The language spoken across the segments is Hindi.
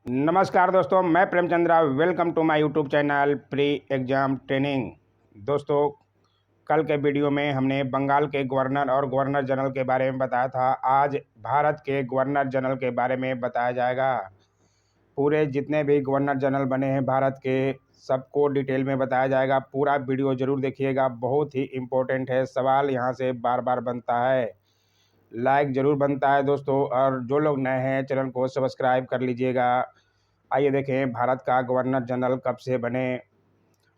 नमस्कार दोस्तों, मैं Premchandra. Welcome to my YouTube channel pre exam training. दोस्तों, कल के वीडियो में हमने बंगाल के गवर्नर और गवर्नर जनरल के बारे में बताया था। आज भारत के गवर्नर जनरल के बारे में बताया जाएगा। पूरे जितने भी गवर्नर जनरल बने हैं भारत के, सबको डिटेल में बताया जाएगा। पूरा वीडियो ज़रूर देखिएगा, बहुत ही इम्पोर्टेंट है। सवाल यहाँ से बार बार बनता है, लाइक ज़रूर बनता है दोस्तों। और जो लोग नए हैं, चैनल को सब्सक्राइब कर लीजिएगा। आइए देखें, भारत का गवर्नर जनरल कब से बने।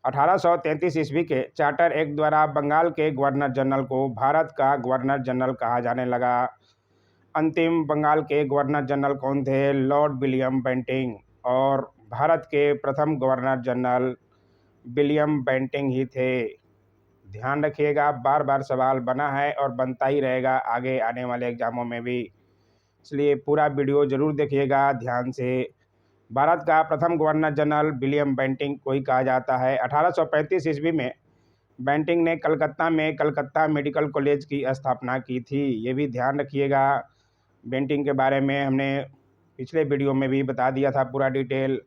1833 ईस्वी के चार्टर एक्ट द्वारा बंगाल के गवर्नर जनरल को भारत का गवर्नर जनरल कहा जाने लगा। अंतिम बंगाल के गवर्नर जनरल कौन थे? Lord William Bentinck. और भारत के प्रथम गवर्नर जनरल विलियम बेंटिंग ही थे। ध्यान रखिएगा, बार बार सवाल बना है और बनता ही रहेगा आगे आने वाले एग्जामों में भी, इसलिए पूरा वीडियो ज़रूर देखिएगा ध्यान से। भारत का प्रथम गवर्नर जनरल विलियम बेंटिंग को ही कहा जाता है। 1835 ईस्वी में बेंटिंग ने कलकत्ता में कलकत्ता मेडिकल कॉलेज की स्थापना की थी। ये भी ध्यान रखिएगा। बेंटिंग के बारे में हमने पिछले वीडियो में भी बता दिया था पूरा डिटेल।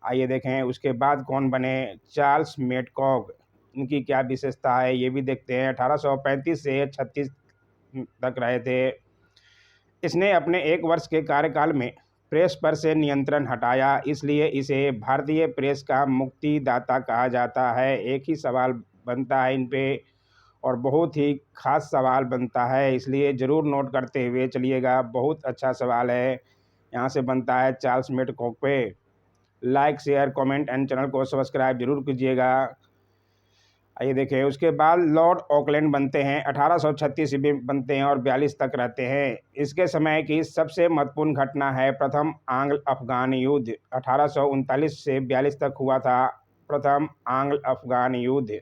आइए देखें, उसके बाद कौन बने? चार्ल्स मेडकॉक। इनकी क्या विशेषता है ये भी देखते हैं। 1835 से 36 तक रहे थे। इसने अपने 1 वर्ष के कार्यकाल में प्रेस पर से नियंत्रण हटाया, इसलिए इसे भारतीय प्रेस का मुक्तिदाता कहा जाता है। एक ही सवाल बनता है इन पे और बहुत ही खास सवाल बनता है, इसलिए ज़रूर नोट करते हुए चलिएगा। बहुत अच्छा सवाल है, यहाँ से बनता है चार्ल्स मेडकॉक पे। Like, share, comment and channel को सब्सक्राइब जरूर कीजिएगा। आइए देखें, उसके बाद लॉर्ड ऑकलैंड बनते हैं। 1836 ईस्वी में बनते हैं और 42 तक रहते हैं। इसके समय की सबसे महत्वपूर्ण घटना है प्रथम आंग्ल अफगान युद्ध। 1839 से 42 तक हुआ था प्रथम आंग्ल अफगान युद्ध।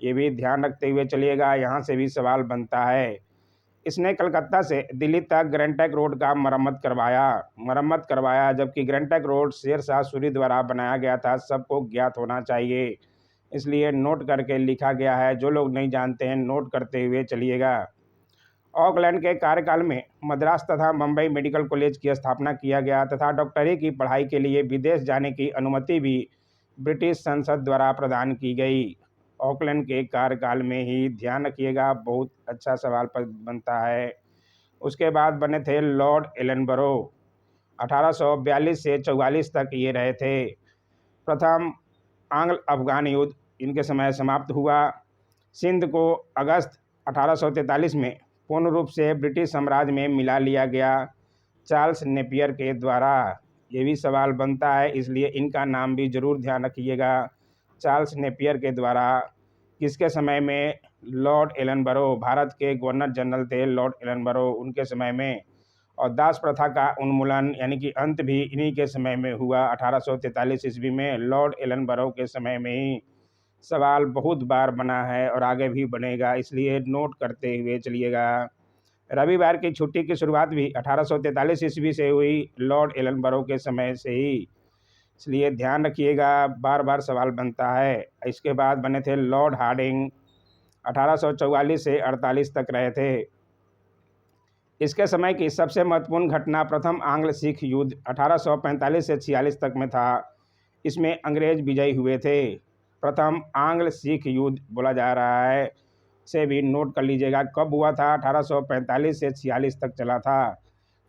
ये भी ध्यान रखते हुए चलिएगा, यहाँ से भी सवाल बनता है। इसने कलकत्ता से दिल्ली तक ग्रैंड ट्रंक रोड का मरम्मत करवाया, जबकि Grand Trunk Road Sher Shah Suri द्वारा बनाया गया था। सबको ज्ञात होना चाहिए, इसलिए नोट करके लिखा गया है। जो लोग नहीं जानते हैं, नोट करते हुए चलिएगा। ऑकलैंड के कार्यकाल में मद्रास तथा मुंबई मेडिकल कॉलेज की स्थापना किया गया तथा डॉक्टरी की पढ़ाई के लिए विदेश जाने की अनुमति भी ब्रिटिश संसद द्वारा प्रदान की गई। ऑकलैंड के कार्यकाल में ही, ध्यान रखिएगा, बहुत अच्छा सवाल बनता है। उसके बाद बने थे लॉर्ड एलनबरो। 1842 से 44 तक ये रहे थे। प्रथम आंग्ल अफगान युद्ध इनके समय समाप्त हुआ। सिंध को अगस्त 1843 में पूर्ण रूप से ब्रिटिश साम्राज्य में मिला लिया गया चार्ल्स नेपियर के द्वारा। ये भी सवाल बनता है, इसलिए इनका नाम भी जरूर ध्यान रखिएगा। चार्ल्स नेपियर के द्वारा किसके समय में? लॉर्ड एलनबरो, भारत के गवर्नर जनरल थे लॉर्ड एलनबरो, उनके समय में। और दास प्रथा का उन्मूलन यानी कि अंत भी इन्हीं के समय में हुआ, 1843 ईस्वी में, लॉर्ड एलनबरो के समय में ही। सवाल बहुत बार बना है और आगे भी बनेगा, इसलिए नोट करते हुए चलिएगा। रविवार की छुट्टी की शुरुआत भी 1843 ईस्वी से हुई, लॉर्ड एलनबरो के समय से ही, इसलिए ध्यान रखिएगा, बार बार सवाल बनता है। इसके बाद बने थे लॉर्ड हार्डिंग। 1844 से 48 तक रहे थे। इसके समय की सबसे महत्वपूर्ण घटना प्रथम आंग्ल सिख युद्ध 1845 से 46 तक में था। इसमें अंग्रेज विजयी हुए थे। प्रथम आंग्ल सिख युद्ध बोला जा रहा है, से भी नोट कर लीजिएगा। कब हुआ था? 1845 से 46 तक चला था,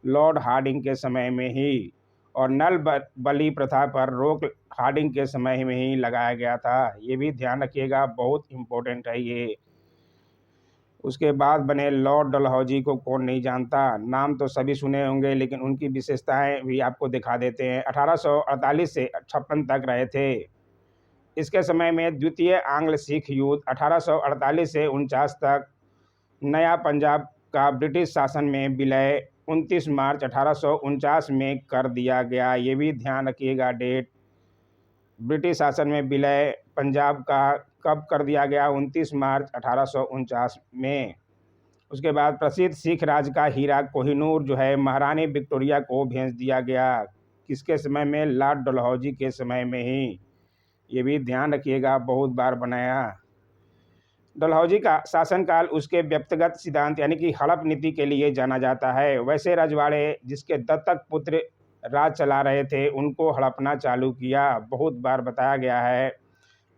लॉर्ड हार्डिंग के समय में ही। और नल बलि प्रथा पर रोक हार्डिंग के समय में ही लगाया गया था। ये भी ध्यान रखिएगा, बहुत इम्पोर्टेंट है ये। उसके बाद बने लॉर्ड डलहौजी को कौन नहीं जानता? नाम तो सभी सुने होंगे, लेकिन उनकी विशेषताएं भी आपको दिखा देते हैं। 1848 से 56 तक रहे थे। इसके समय में द्वितीय आंग्ल सिख युद्ध 1848 से 49 तक। नया पंजाब का ब्रिटिश शासन में विलय 29 मार्च 1849 में कर दिया गया। ये भी ध्यान रखिएगा डेट। ब्रिटिश शासन में विलय पंजाब का कब कर दिया गया? 29 मार्च 1849 में। उसके बाद प्रसिद्ध सिख राज का हीरा कोहिनूर जो है, महारानी विक्टोरिया को भेज दिया गया। किसके समय में? लॉर्ड डलहौजी के समय में ही। ये भी ध्यान रखिएगा, बहुत बार बनाया। डलहौजी का शासनकाल उसके व्यक्तिगत सिद्धांत यानी कि हड़प नीति के लिए जाना जाता है। वैसे रजवाड़े जिसके दत्तक पुत्र राज चला रहे थे उनको हड़पना चालू किया। बहुत बार बताया गया है।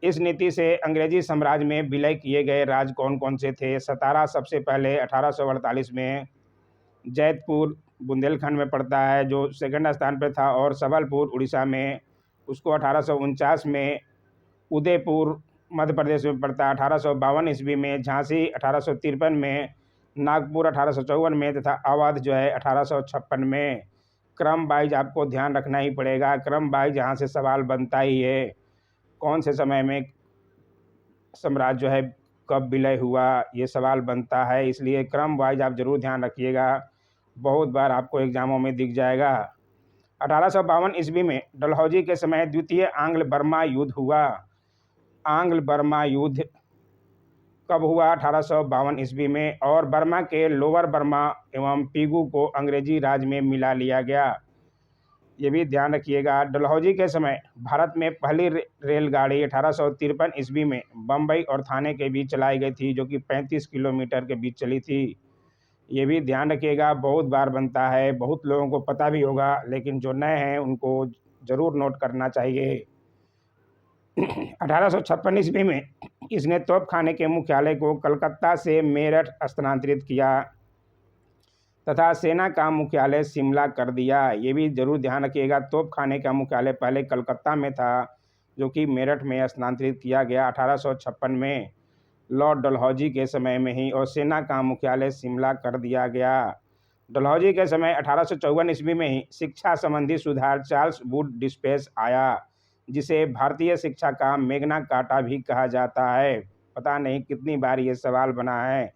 इस नीति से अंग्रेजी साम्राज्य में विलय किए गए राज्य कौन कौन से थे? सतारा सबसे पहले 1848 में, जैतपुर बुंदेलखंड में पड़ता है जो सेकंड स्थान पर था, और सबलपुर उड़ीसा में, उसको 1849 में, उदयपुर मध्य प्रदेश में पड़ता है 1852 ईस्वी में, झांसी 1853 में, नागपुर 1854 में तथा अवध जो है 1856 में। क्रम वाइज आपको ध्यान रखना ही पड़ेगा, क्रम वाइज यहाँ से सवाल बनता ही है। कौन से समय में साम्राज्य जो है कब विलय हुआ, ये सवाल बनता है, इसलिए क्रम वाइज आप जरूर ध्यान रखिएगा। बहुत बार आपको एग्जामों में दिख जाएगा। 1852 ईस्वी में डलहौजी के समय द्वितीय आंग्ल बर्मा युद्ध हुआ। आंग्ल बर्मा युद्ध कब हुआ? 1852 ईस्वी में, और बर्मा के लोअर बर्मा एवं पीगू को अंग्रेजी राज में मिला लिया गया। ये भी ध्यान रखिएगा। डलहौजी के समय भारत में पहली रेलगाड़ी 1853 ईस्वी में बम्बई और थाने के बीच चलाई गई थी, जो कि 35 किलोमीटर के बीच चली थी। ये भी ध्यान रखिएगा, बहुत बार बनता है, बहुत लोगों को पता भी होगा, लेकिन जो नए हैं उनको ज़रूर नोट करना चाहिए। 1856 ईस्वी में इसने तोपखाने के मुख्यालय को कलकत्ता से मेरठ स्थानांतरित किया तथा सेना का मुख्यालय शिमला कर दिया। ये भी जरूर ध्यान रखिएगा, तोपखाने का मुख्यालय पहले कलकत्ता में था, जो कि मेरठ में स्थानांतरित किया गया 1856 में, लॉर्ड डलहौजी के समय में ही, और सेना का मुख्यालय शिमला कर दिया गया। डलहौजी के समय 1854 ईस्वी में ही शिक्षा संबंधी सुधार चार्ल्स वुड डिस्पेच आया, जिसे भारतीय शिक्षा का मेग्ना कार्टा भी कहा जाता है। पता नहीं कितनी बार ये सवाल बना है,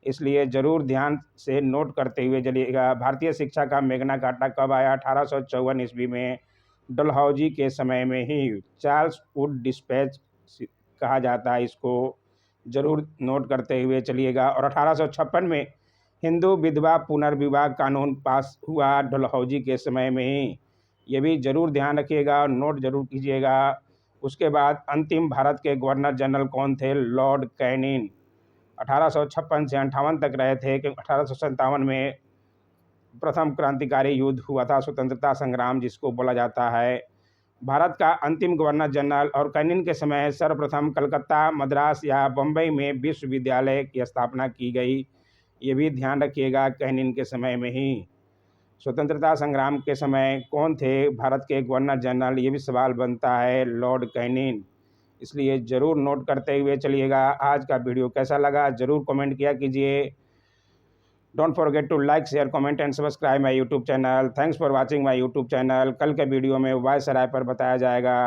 इसलिए ज़रूर ध्यान से नोट करते हुए चलिएगा। भारतीय शिक्षा का मेग्ना कार्टा कब आया? 1854 ईस्वी में, डलहौजी के समय में ही। चार्ल्स वुड डिस्पैच कहा जाता है इसको, ज़रूर नोट करते हुए चलिएगा। और 1856 में हिंदू विधवा पुनर्विवाह कानून पास हुआ डलहौजी के समय में ही। ये भी ज़रूर ध्यान रखिएगा और नोट जरूर कीजिएगा। उसके बाद अंतिम भारत के गवर्नर जनरल कौन थे? Lord Canning. 1856 से 58 तक रहे थे, कि 1857 में प्रथम क्रांतिकारी युद्ध हुआ था, स्वतंत्रता संग्राम जिसको बोला जाता है। भारत का अंतिम गवर्नर जनरल, और कैनिंग के समय सर्वप्रथम कलकत्ता, मद्रास या बम्बई में विश्वविद्यालय की स्थापना की गई। ये भी ध्यान रखिएगा, कैनिंग के समय में ही। स्वतंत्रता संग्राम के समय कौन थे भारत के गवर्नर जनरल? ये भी सवाल बनता है, लॉर्ड कैनिंग। इसलिए ज़रूर नोट करते हुए चलिएगा। आज का वीडियो कैसा लगा ज़रूर कमेंट किया कीजिए। Don't forget to like, share, comment and subscribe my YouTube channel. Thanks for watching my YouTube channel. कल के वीडियो में वायसराय पर बताया जाएगा।